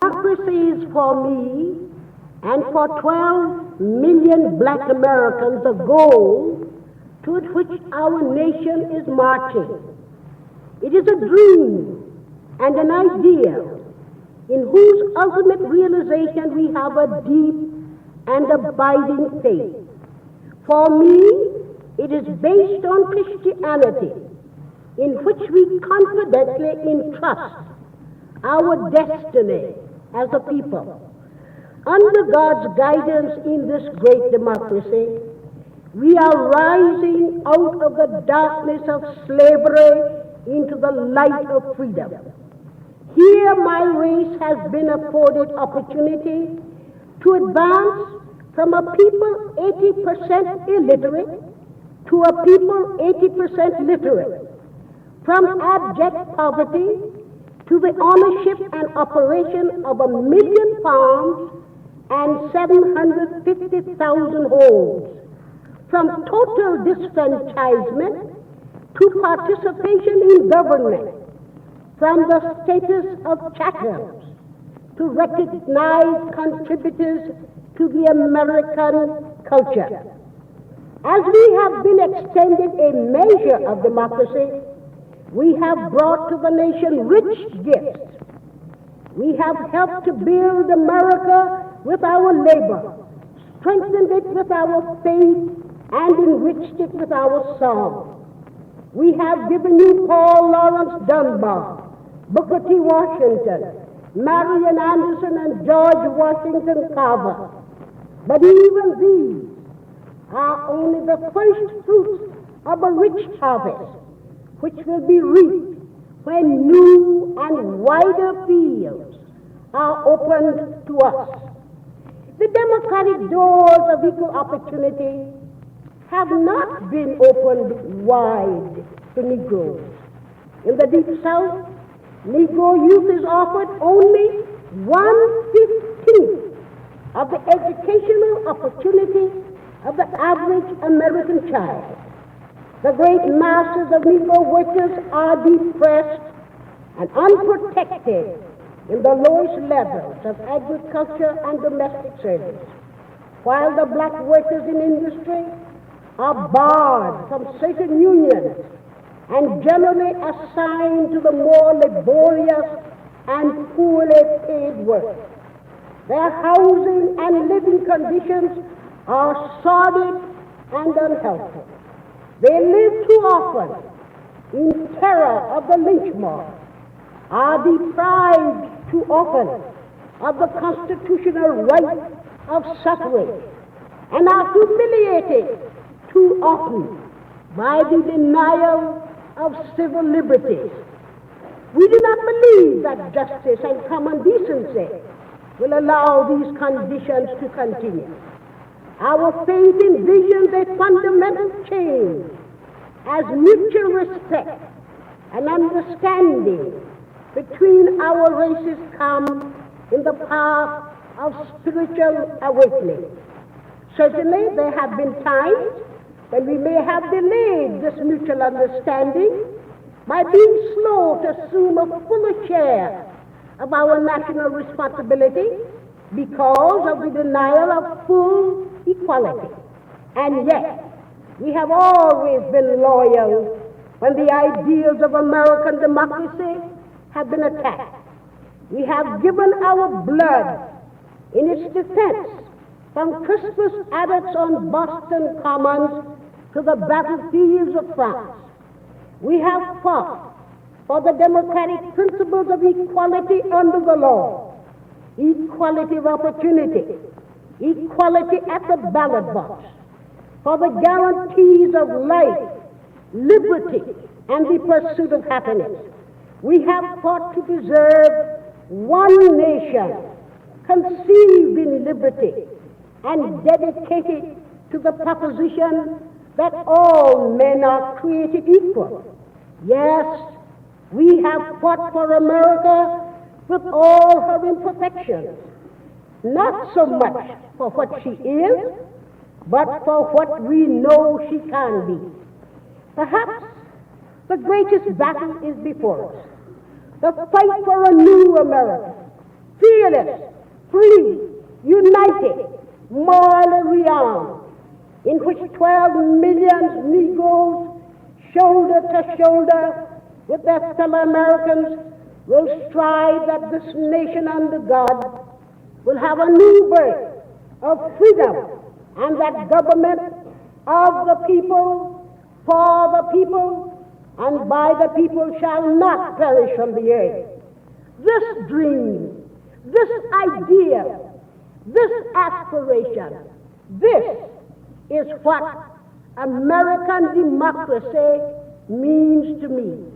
Democracy is for me and for 12 million black Americans a goal toward which our nation is marching. It is a dream and an ideal in whose ultimate realization we have a deep and abiding faith. For me, it is based on Christianity, in which we confidently entrust our destiny as a people. Under God's guidance in this great democracy, we are rising out of the darkness of slavery into the light of freedom. Here my race has been afforded opportunity to advance from a people 80% illiterate to a people 80% literate, from abject poverty to the ownership and operation of 1 million farms and 750,000 homes, from total disfranchisement to participation in government, from the status of chattels to recognized contributors to the American culture. As we have been extended a measure of democracy, we have brought to the nation rich gifts. We have helped to build America with our labor, strengthened it with our faith, and enriched it with our song. We have given you Paul Laurence Dunbar, Booker T. Washington, Marian Anderson, and George Washington Carver. But even these are only the first fruits of a rich harvest, which will be reaped when new and wider fields are opened to us. The democratic doors of equal opportunity have not been opened wide to Negroes. In the Deep South, Negro youth is offered only 1/15 of the educational opportunity of the average American child. The great masses of Negro workers are depressed and unprotected in the lowest levels of agriculture and domestic service, while the black workers in industry are barred from certain unions and generally assigned to the more laborious and poorly paid work. Their housing and living conditions are sordid and unhealthy. They live too often in terror of the lynch mob, are deprived too often of the constitutional right of suffrage, and are humiliated too often by the denial of civil liberties. We do not believe that justice and common decency will allow these conditions to continue. Our faith envisions a fundamental change as mutual respect and understanding between our races come in the path of spiritual awakening. Certainly, there have been times when we may have delayed this mutual understanding by being slow to assume a fuller share of our national responsibility because of the denial of full equality. And yet, we have always been loyal when the ideals of American democracy have been attacked. We have given our blood in its defense, from Christmas adults on Boston Commons to the battlefields of France. We have fought for the democratic principles of equality under the law, equality of opportunity, equality at the ballot box, for the guarantees of life, liberty, and the pursuit of happiness. We have fought to preserve one nation, conceived in liberty, and dedicated to the proposition that all men are created equal. Yes, we have fought for America with all her imperfections, not so much for what she is, but for what we know she can be. Perhaps the greatest battle is before us, the fight for a new America, fearless, free, united, morally rearmed, in which 12 million Negroes, shoulder to shoulder with their fellow Americans, will strive that this nation under God will have a new birth of freedom, and that government of the people, for the people, and by the people shall not perish from the earth. This dream, this idea, this aspiration, this is what American democracy means to me.